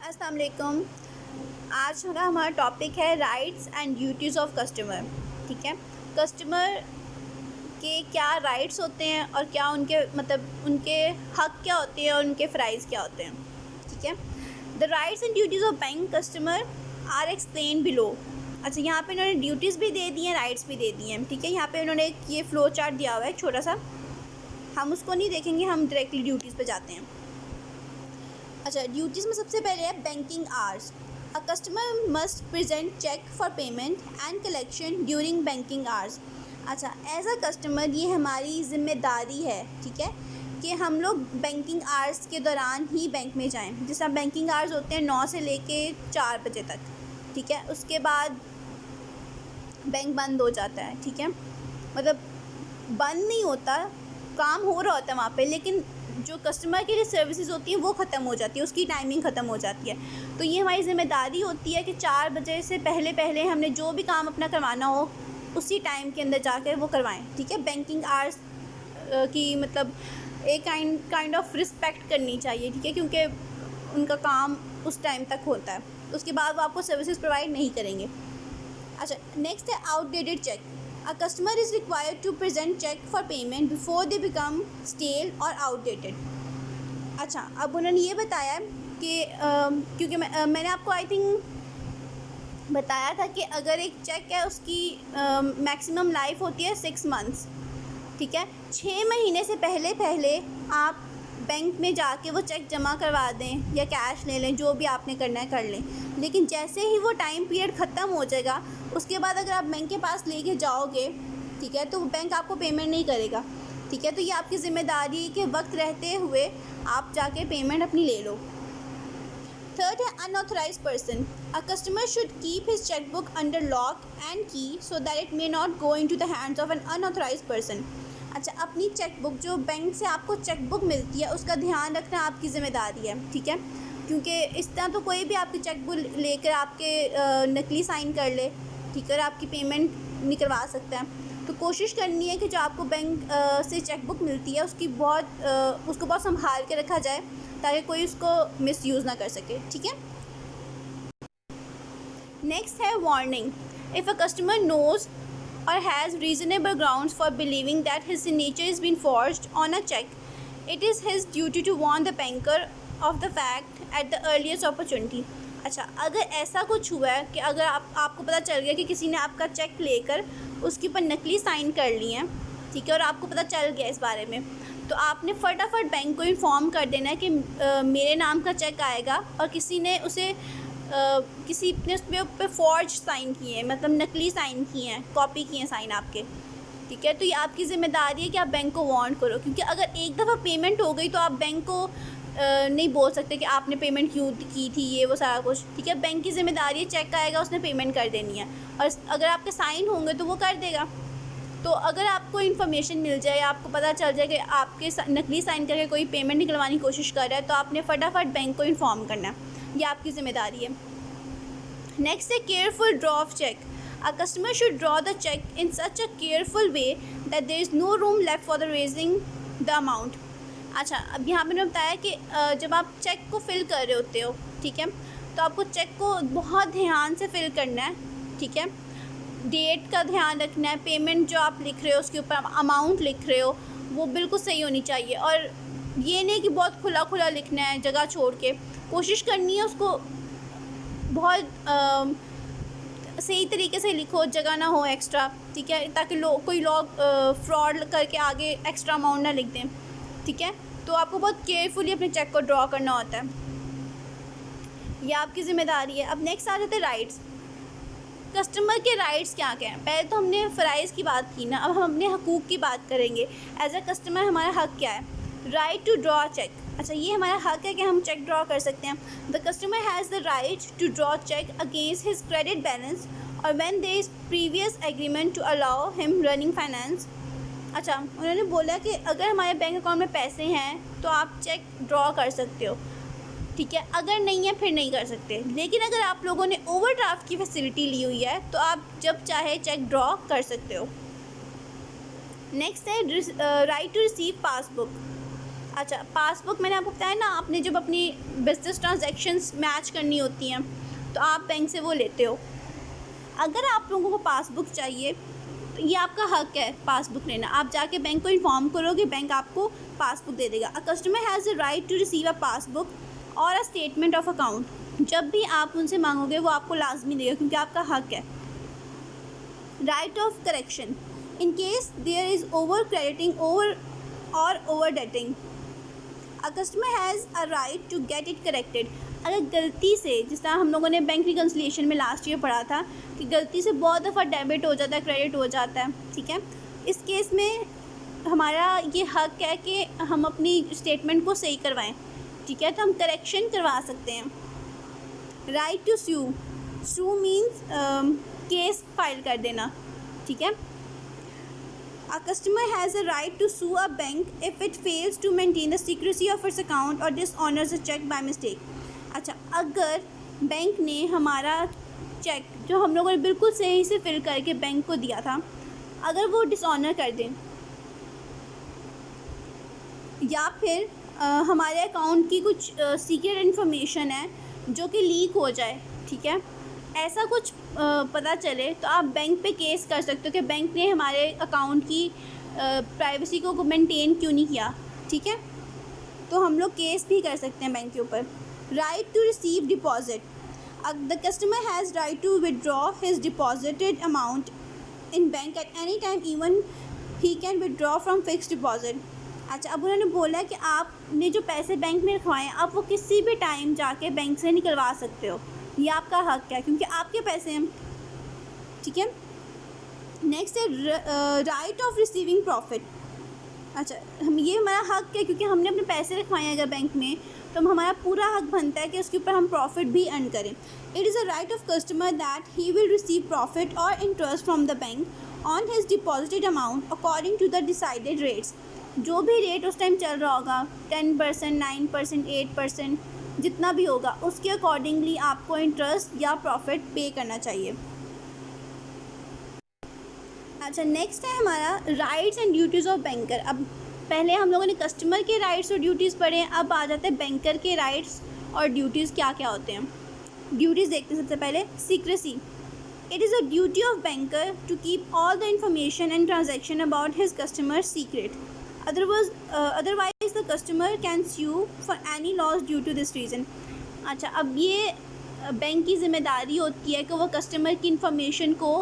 अस्सलाम वालेकुम। आज का हमारा टॉपिक है rights and duties of customer. ठीक है, कस्टमर के क्या राइट्स होते हैं और क्या उनके उनके हक क्या होते हैं और उनके फ़राइज़ क्या होते हैं। ठीक है, the rights and duties of bank customer are explain below. अच्छा, यहाँ पे इन्होंने ड्यूटीज़ भी दे दी हैं, राइट्स भी दे दिए हैं। ठीक है, यहाँ पे उन्होंने एक ये फ़्लो चार्ट दिया हुआ है छोटा सा, हम उसको नहीं देखेंगे, हम डायरेक्टली ड्यूटीज़ पे जाते हैं। अच्छा, ड्यूटीज़ में सबसे पहले है banking hours. A customer must present cheque for payment and collection during banking hours. अच्छा, एज अ कस्टमर ये हमारी ज़िम्मेदारी है, ठीक है, कि हम लोग बैंकिंग आवर्स के दौरान ही बैंक में जाएं। जैसा बैंकिंग आवर्स होते हैं 9 से लेके 4 बजे तक। ठीक है, उसके बाद बैंक बंद हो जाता है। ठीक है, मतलब बंद नहीं होता, काम हो रहा होता है वहाँ पे, लेकिन जो कस्टमर के लिए सर्विसेज होती हैं वो ख़त्म हो जाती है, उसकी टाइमिंग ख़त्म हो जाती है। तो ये हमारी ज़िम्मेदारी होती है कि 4 बजे से पहले पहले हमने जो भी काम अपना करवाना हो उसी टाइम के अंदर जाकर वो करवाएं। ठीक है, बैंकिंग आवर्स की एक काइंड ऑफ रिस्पेक्ट करनी चाहिए। ठीक है, क्योंकि उनका काम उस टाइम तक होता है, उसके बाद वो आपको सर्विसेज प्रोवाइड नहीं करेंगे। अच्छा, नेक्स्ट है outdated cheque. A customer is required to present check for payment before they become stale or outdated. अच्छा, अब उन्होंने ये बताया कि क्योंकि मैंने आपको आई थिंक बताया था कि अगर एक चेक है उसकी मैक्सिमम लाइफ होती है 6 मंथ्स। ठीक है, 6 महीने से पहले पहले आप बैंक में जाके वो चेक जमा करवा दें या कैश ले लें, जो भी आपने करना है कर लें। लेकिन जैसे ही वो टाइम पीरियड ख़त्म हो जाएगा, उसके बाद अगर आप बैंक के पास लेके जाओगे, ठीक है, तो बैंक आपको पेमेंट नहीं करेगा। ठीक है, तो ये आपकी ज़िम्मेदारी है कि वक्त रहते हुए आप जाके पेमेंट अपनी ले लो। थर्ड है unauthorize person. A customer should keep his chequebook under lock and key so that it may not go into the hands of an unauthorize person. अच्छा, अपनी चेकबुक, जो बैंक से आपको चेकबुक मिलती है, उसका ध्यान रखना आपकी ज़िम्मेदारी है। ठीक है, क्योंकि इस तरह तो कोई भी आपकी चेकबुक लेकर आपके नकली साइन कर ले, ठीक है, और आपकी पेमेंट निकलवा सकता है। तो कोशिश करनी है कि जो आपको बैंक से चेकबुक मिलती है उसको बहुत संभाल के रखा जाए, ताकि कोई उसको मिसयूज़ ना कर सके। ठीक है, नेक्स्ट है warning. If a customer knows or has reasonable grounds for believing that his signature is being forged on a check, it is his duty to warn the banker of the fact at the earliest opportunity. अच्छा, अगर ऐसा कुछ हुआ है कि अगर आपको पता चल गया कि किसी ने आपका चेक लेकर उसके ऊपर नकली साइन कर लिए हैं, ठीक है, और आपको पता चल गया इस बारे में, तो आपने फटाफट बैंक को इन्फॉर्म कर देना है कि मेरे नाम का चेक आएगा और किसी ने उस पे फॉर्ज साइन किए हैं, मतलब नकली साइन किए हैं, कॉपी किए हैं साइन आपके। ठीक है, तो ये आपकी ज़िम्मेदारी है कि आप बैंक को वार्न करो, क्योंकि अगर एक दफ़ा पेमेंट हो गई तो आप बैंक को नहीं बोल सकते कि आपने पेमेंट क्यों की थी, ये वो सारा कुछ। ठीक है, बैंक की ज़िम्मेदारी है, चेक आएगा उसने पेमेंट कर देनी है, और अगर आपके साइन होंगे तो वो कर देगा। तो अगर आपको इन्फॉर्मेशन मिल जाए, आपको पता चल जाए कि आपके नकली साइन करके कोई पेमेंट निकलवाने की कोशिश कर रहा है, तो आपने फटाफट बैंक को इन्फॉर्म करना है, ये आपकी ज़िम्मेदारी है। नेक्स्ट है careful draw of cheque. A customer should draw the cheque in such a careful way that there is no room left for the raising the amount. अच्छा, अब यहाँ पे मैंने बताया कि जब आप चेक को फिल कर रहे होते हो, ठीक है, तो आपको चेक को बहुत ध्यान से फिल करना है। ठीक है, डेट का ध्यान रखना है, पेमेंट जो आप लिख रहे हो उसके ऊपर अमाउंट लिख रहे हो वो बिल्कुल सही होनी चाहिए, और ये नहीं कि बहुत खुला खुला लिखना है, जगह छोड़ के कोशिश करनी है उसको बहुत सही तरीके से लिखो, जगह ना हो एक्स्ट्रा। ठीक है, ताकि कोई लोग फ्रॉड करके आगे एक्स्ट्रा अमाउंट ना लिख दें। ठीक है, तो आपको बहुत केयरफुली अपने चेक को ड्रॉ करना होता है, यह आपकी ज़िम्मेदारी है। अब नेक्स्ट आ जाते हैं राइट्स। कस्टमर के राइट्स क्या क्या हैं? पहले तो हमने फ़राइज़ की बात की ना, अब हम अपने हकूक़ की बात करेंगे। एज अ कस्टमर हमारा हक़ क्या है? Right to draw cheque. अच्छा, ये हमारा हक़ है कि हम चेक ड्रॉ कर सकते हैं। The customer has the right to draw cheque against his credit balance और when there is previous agreement to allow him running finance. अच्छा, उन्होंने बोला कि अगर हमारे बैंक अकाउंट में पैसे हैं तो आप चेक ड्रॉ कर सकते हो। ठीक है, अगर नहीं है फिर नहीं कर सकते। लेकिन अगर आप लोगों ने ओवरड्राफ्ट की फैसिलिटी ली हुई है तो आप जब चाहे चेक ड्रॉ कर सकते हो। नेक्स्ट है राइट टू रिसीव पासबुक। अच्छा, पासबुक मैंने आपको बताया ना, आपने जब अपनी बिजनेस ट्रांजैक्शंस मैच करनी होती हैं तो आप बैंक से वो लेते हो। अगर आप लोगों को पासबुक चाहिए तो ये आपका हक है पासबुक लेना। आप जाके बैंक को इन्फॉर्म करोगे, बैंक आपको पासबुक दे देगा। A customer has the right to receive a passbook और अ स्टेटमेंट ऑफ अकाउंट। जब भी आप उनसे मांगोगे वो आपको लाजमी देगा, क्योंकि आपका हक है। Right of correction in case there is over crediting over dating. A customer has a right to get it corrected. अगर गलती से, जिस तरह हम लोगों ने बैंक रिकन्सिलिएशन में लास्ट ईयर पढ़ा था कि गलती से बहुत दफ़ा डेबिट हो जाता है, क्रेडिट हो जाता है, ठीक है, इस केस में हमारा ये हक है कि हम अपनी स्टेटमेंट को सही करवाएं, ठीक है, तो हम करेक्शन करवा सकते हैं। Right to sue means case file कर देना, ठीक है। A customer has a right to sue a bank if it fails to maintain the secrecy of its account or dishonors a check by mistake। अच्छा, अगर bank ने हमारा check जो हम लोगों ने बिल्कुल सही से फिल करके बैंक को दिया था, अगर वो डिसऑनर कर दें या फिर हमारे अकाउंट की कुछ सीक्रेट इन्फॉर्मेशन है जो कि लीक हो जाए, ठीक है, ऐसा कुछ पता चले, तो आप बैंक पे केस कर सकते हो कि बैंक ने हमारे अकाउंट की प्राइवेसी को मेंटेन क्यों नहीं किया, ठीक है, तो हम लोग केस भी कर सकते हैं बैंक के ऊपर। Right to receive deposit. The customer has right to withdraw his deposited amount in bank at any time, even he can withdraw from fix deposit. अच्छा, अब उन्होंने बोला कि आपने जो पैसे बैंक में रखवाए हैं, आप वो किसी भी टाइम जाके बैंक से निकलवा सकते हो। ये आपका हक है क्योंकि आपके पैसे हैं, ठीक है। नेक्स्ट है राइट ऑफ रिसीविंग प्रॉफिट। अच्छा, हम ये हमारा हक है क्योंकि हमने अपने पैसे रखवाए हैं अगर बैंक में, तो हमारा पूरा हक बनता है कि उसके ऊपर हम प्रॉफिट भी अर्न करें। It is a right of customer that he will receive profit और interest from the bank on his deposited amount according to the decided rates. जो भी रेट उस टाइम चल रहा होगा, 10%, 9%, 8%, जितना भी होगा, उसके अकॉर्डिंगली आपको इंटरेस्ट या प्रॉफिट पे करना चाहिए। अच्छा, नेक्स्ट है हमारा rights and duties of banker. अब पहले हम लोगों ने कस्टमर के राइट्स और ड्यूटीज़ पढ़े हैं, अब आ जाते हैं बैंकर के राइट्स और ड्यूटीज़ क्या क्या होते हैं। ड्यूटीज़ देखते हैं सबसे पहले। Secrecy. It is a duty of banker to keep all the information and transaction about his customer secret, otherwise the customer can sue for any loss due to this reason। अच्छा, अब ये bank की ज़िम्मेदारी होती है कि वो customer की इंफॉर्मेशन को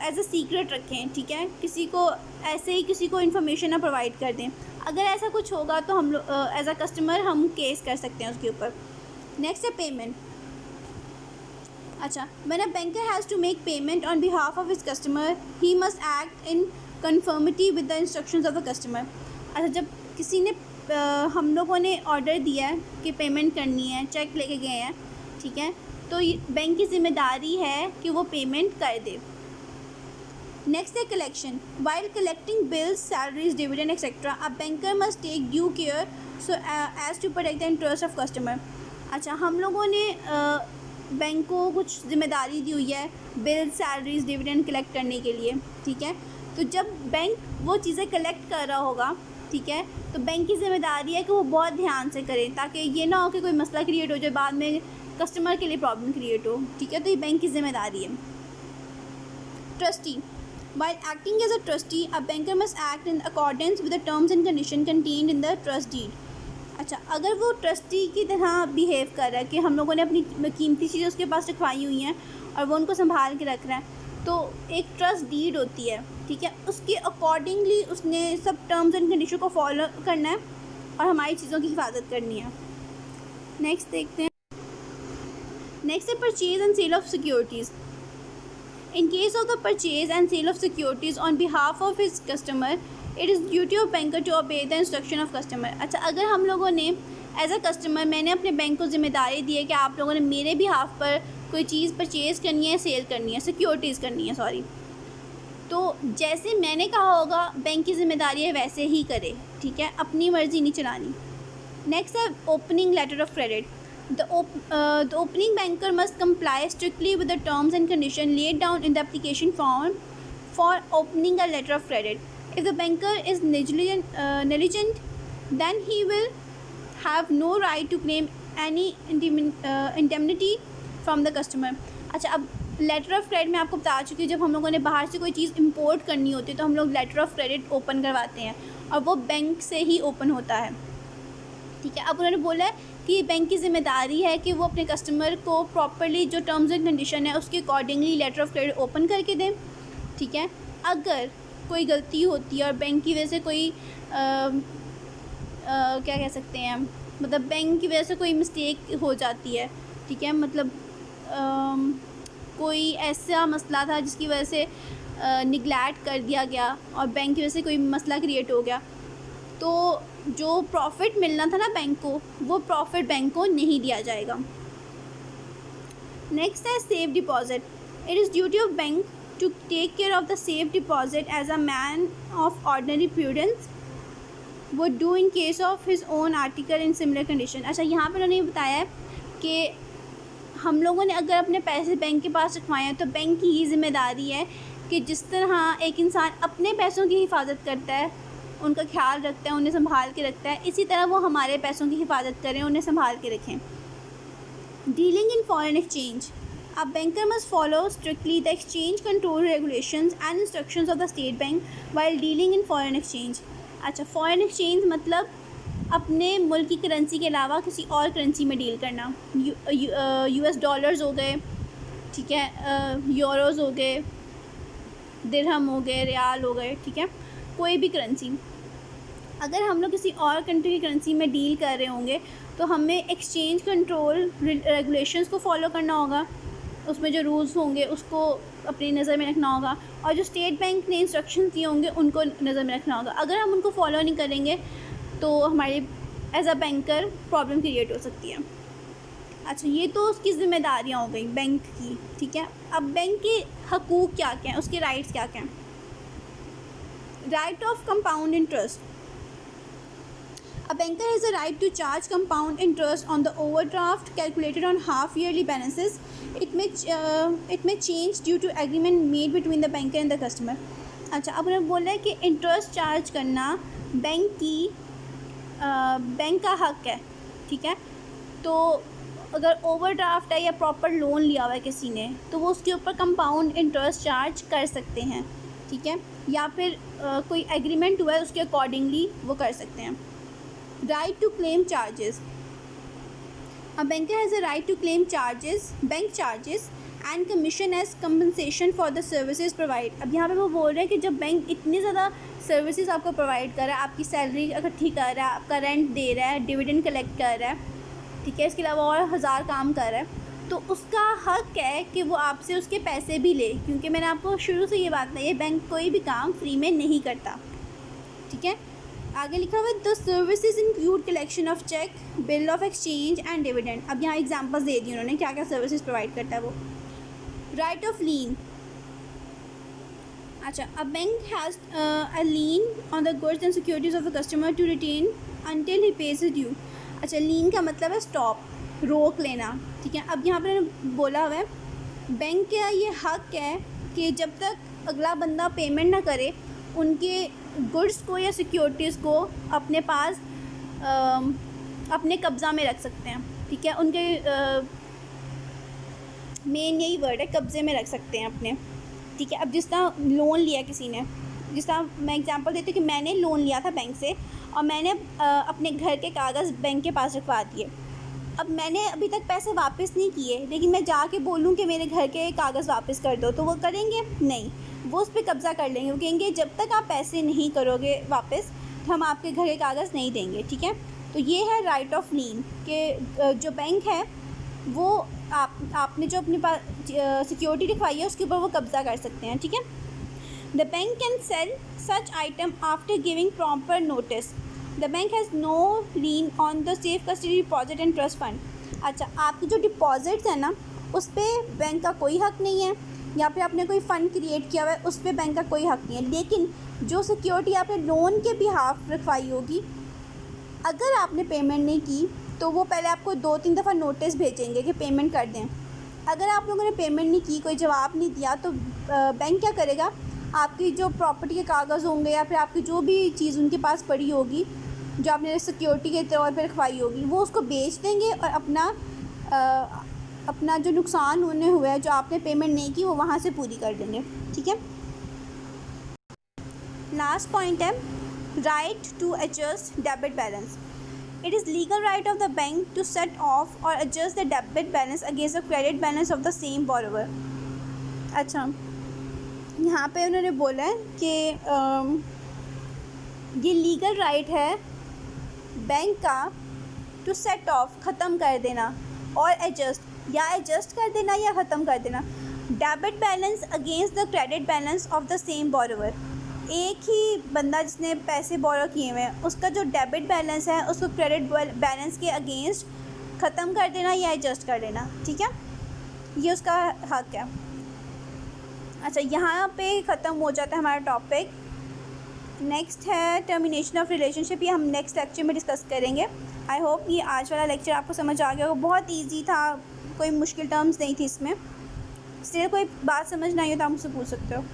एज अ सीक्रेट रखें, ठीक है, किसी को ऐसे ही किसी को इन्फॉर्मेशन ना प्रोवाइड कर दें। अगर ऐसा कुछ होगा तो हम लोग एज अ कस्टमर हम केस कर सकते हैं उसके ऊपर। नेक्स्ट है पेमेंट। अच्छा, when a banker has to make payment on behalf of his customer he must act in conformity with the instructions of the customer. अच्छा, जब किसी ने हम लोगों ने ऑर्डर दिया है कि पेमेंट करनी है, चेक लेके गए हैं, ठीक है, तो बैंक की ज़िम्मेदारी है कि वो पेमेंट कर दे। नेक्स्ट है collection. While collecting bills, salaries, dividend etcetera, a banker must take due care so as to protect the interest of customer. अच्छा, हम लोगों ने बैंक को कुछ ज़िम्मेदारी दी हुई है बिल, सैलरीज, डिविडेंड कलेक्ट करने के लिए, ठीक है, तो जब बैंक वो चीज़ें कलेक्ट कर रहा होगा, ठीक है, तो बैंक की ज़िम्मेदारी है कि वो बहुत ध्यान से करें ताकि ये ना हो कि कोई मसला क्रिएट हो जाए, बाद में कस्टमर के लिए प्रॉब्लम क्रिएट हो, ठीक है, तो ये बैंक की ज़िम्मेदारी है। Trustee. While acting as a trustee, a banker must act in accordance with the terms and condition contained in the trust deed. अच्छा, अगर वो ट्रस्टी की तरह बिहेव कर रहा है कि हम लोगों ने अपनी कीमती चीज़ें उसके पास रखवाई हुई हैं और वो उनको संभाल के रख रहा है, तो एक ट्रस्ट डीड होती है, ठीक है, उसके अकॉर्डिंगली उसने सब टर्म्स एंड कंडीशन को फॉलो करना है और हमारी चीज़ों की हिफाजत करनी है। नेक्स्ट देखते हैं। नेक्स्ट है purchase and sale of securities. In case of the purchase and sale of securities on behalf of his customer, it is duty of banker to obey the instruction of customer. अच्छा, अगर हम लोगों ने as a customer, मैंने अपने bank को ज़िम्मेदारी दी है कि आप लोगों ने मेरे बिहाफ पर कोई चीज़ परचेज़ करनी है, सेल करनी है, सिक्योरिटीज़ करनी है, सॉरी, तो जैसे मैंने कहा होगा बैंक की ज़िम्मेदारी है वैसे ही करे, ठीक है, अपनी मर्ज़ी नहीं चलानी। नेक्स्ट है opening letter of credit. The opening banker must comply strictly with the terms and conditions laid down in the application form for opening a letter of credit। If the banker is negligent, then he will have no right to claim any indemnity from the customer. अच्छा, अब letter of credit मैं आपको बता चुकी हूँ, जब हम लोगों ने बाहर से कोई चीज़ इंपोर्ट करनी होती है तो हम लोग लेटर ऑफ क्रेडिट ओपन करवाते हैं और वो बैंक से ही ओपन होता है, ठीक है। अब उन्होंने बोला है कि बैंक की ज़िम्मेदारी है कि वो अपने कस्टमर को प्रॉपरली जो टर्म्स एंड कंडीशन है उसके accordingly letter of credit open करके दें, ठीक है। अगर कोई गलती होती है और बैंक की वजह से कोई क्या कह सकते हैं, मतलब बैंक की वजह से कोई मिस्टेक हो जाती है, ठीक है, मतलब कोई ऐसा मसला था जिसकी वजह से निगलेक्ट कर दिया गया और बैंक की वजह से कोई मसला क्रिएट हो गया, तो जो प्रॉफिट मिलना था ना बैंक को, वो प्रॉफिट बैंक को नहीं दिया जाएगा। नेक्स्ट है safe deposit. It is duty of bank to take care of the safe deposit as a man of ordinary prudence would do in case of his own article in similar condition। अच्छा, यहाँ पर उन्होंने बताया है कि हम लोगों ने अगर अपने पैसे बैंक के पास रखवाए हैं तो बैंक की ही जिम्मेदारी है कि जिस तरह एक इंसान अपने पैसों की हिफाजत करता है, उनका ख्याल रखता है, उन्हें संभाल के रखता है, इसी तरह वो हमारे पैसों की हिफाजत करें, उन्हें संभाल के रखें। Dealing in foreign exchange. A banker must follow strictly the exchange control regulations and instructions of the state bank while dealing in foreign exchange। अच्छा, फॉरेन एक्सचेंज मतलब अपने मुल्क की करेंसी के अलावा किसी और करेंसी में डील करना। यूएस डॉलर्स हो गए, ठीक है, यूरोज़ हो गए, दिरहम हो गए, रियाल हो गए, ठीक है, कोई भी करेंसी। अगर हम लोग किसी और कंट्री की करेंसी में डील कर रहे होंगे तो हमें एक्सचेंज कंट्रोल रेगुलेशंस को फॉलो करना होगा, उसमें जो रूल्स होंगे उसको अपनी नज़र में रखना होगा और जो स्टेट बैंक ने इंस्ट्रक्शन दिए होंगे उनको नज़र में रखना होगा। अगर हम उनको फॉलो नहीं करेंगे तो हमारी as a banker problem create हो सकती है। अच्छा, ये तो उसकी ज़िम्मेदारियाँ हो गई बैंक की, ठीक है। अब बैंक के हकूक़ क्या क्या हैं, उसके राइट्स क्या क्या हैं। Right of compound interest. A banker has a right to charge compound interest on the overdraft calculated on half-yearly balances. It may change due to agreement made between the banker and the customer। अच्छा, अब उन्होंने बोला है कि interest charge करना bank का हक है, ठीक है। तो अगर ओवरड्राफ्ट है या प्रॉपर लोन लिया हुआ है किसी ने तो वो उसके ऊपर कंपाउंड इंटरेस्ट चार्ज कर सकते हैं, ठीक है, या फिर कोई एग्रीमेंट हुआ है उसके अकॉर्डिंगली वो कर सकते हैं। Right to claim charges। A banker has a right to claim bank charges and commission as compensation for the services provided। अब यहाँ पे वो बोल रहे हैं कि जब बैंक इतनी ज़्यादा सर्विसेज आपको प्रोवाइड कर रहा है, आपकी सैलरी इकट्ठी कर रहा है, आपका रेंट दे रहा है, डिविडेंड कलेक्ट कर रहा है, ठीक है, इसके अलावा और 1000 काम कर रहा है, तो उसका हक है कि वो आपसे उसके पैसे भी ले, क्योंकि मैंने आपको शुरू से ये बात बताई है, बैंक कोई भी काम फ्री में नहीं करता, ठीक है। आगे लिखा हुआ है the services include collection of cheque, bill of exchange and dividend. अब यहाँ एग्जांपल्स दे दी उन्होंने क्या क्या सर्विसेज प्रोवाइड करता है वो। Right of lien. अच्छा, a bank has a lien on the goods and securities of the customer to retain until he pays is due. अच्छा, लीन का मतलब है स्टॉप, रोक लेना, ठीक है। अब यहाँ पर बोला हुआ है बैंक का ये हक है कि जब तक अगला बंदा पेमेंट ना करे उनके गुड्स को या सिक्योरिटीज़ को अपने पास अपने कब्ज़ा में रख सकते हैं, ठीक है। उनके मेन यही वर्ड है, कब्ज़े में रख सकते हैं अपने, ठीक है। अब जिस तरह लोन लिया किसी ने, जिस तरह मैं एग्जांपल देती हूँ कि मैंने लोन लिया था बैंक से और मैंने अपने घर के कागज़ बैंक के पास रखवा दिए। अब मैंने अभी तक पैसे वापस नहीं किए, लेकिन मैं जाके बोलूँ कि मेरे घर के कागज़ वापस कर दो तो वो करेंगे नहीं, वो उस पर कब्ज़ा कर लेंगे। वो कहेंगे जब तक आप पैसे नहीं करोगे वापस तो हम आपके घर के कागज़ नहीं देंगे, ठीक है। तो ये है राइट ऑफ लीन कि जो बैंक है वो आपने जो अपने पास सिक्योरिटी रखवाई है उसके ऊपर वो कब्ज़ा कर सकते हैं, ठीक है। The bank can sell such item after giving proper notice. The bank has no lien on the safe custody deposit and trust fund. अच्छा, आपके जो डिपॉजिट्स हैं ना उस पर बैंक का कोई हक नहीं है, या फिर आपने कोई फ़ंड क्रिएट किया हुआ है उस पर बैंक का कोई हक नहीं है। लेकिन जो सिक्योरिटी आपने लोन के बिहाफ रखवाई होगी, अगर आपने पेमेंट नहीं की तो वो पहले आपको 2-3 दफ़ा नोटिस भेजेंगे कि पेमेंट कर दें। अगर आप लोगों ने पेमेंट नहीं की, कोई जवाब नहीं दिया, तो बैंक क्या करेगा, आपकी जो प्रॉपर्टी के कागज़ होंगे या फिर आपकी जो भी चीज़ उनके पास पड़ी होगी, जो आपने सिक्योरिटी के तौर पर रखवाई होगी, वो उसको बेच देंगे और अपना जो नुकसान उन्हें हुआ है, जो आपने पेमेंट नहीं की, वो वहाँ से पूरी कर देंगे। ठीक है। लास्ट पॉइंट है right to adjust debit balance. It is legal right of the bank to set off और adjust the debit balance against the credit balance of the same borrower. अच्छा, यहाँ पे उन्होंने बोला है कि ये लीगल राइट है बैंक का टू सेट ऑफ, ख़त्म कर देना, और एडजस्ट कर देना या ख़त्म कर देना debit balance against the credit balance of the same borrower. एक ही बंदा जिसने पैसे बोरो किए हुए हैं, उसका जो डेबिट बैलेंस है उसको क्रेडिट बैलेंस के अगेंस्ट ख़त्म कर देना या एडजस्ट कर देना। ठीक है, ये उसका हक है। अच्छा, यहाँ पे ख़त्म हो जाता है हमारा टॉपिक। नेक्स्ट है टर्मिनेशन ऑफ रिलेशनशिप, ये हम नेक्स्ट लेक्चर में डिस्कस करेंगे। आई होप ये आज वाला लेक्चर आपको समझ आ गया होगा। बहुत इजी था, कोई मुश्किल टर्म्स नहीं थी इसमें। स्टिल कोई बात समझ नहीं आई हो तो आप मुझसे पूछ सकते हो।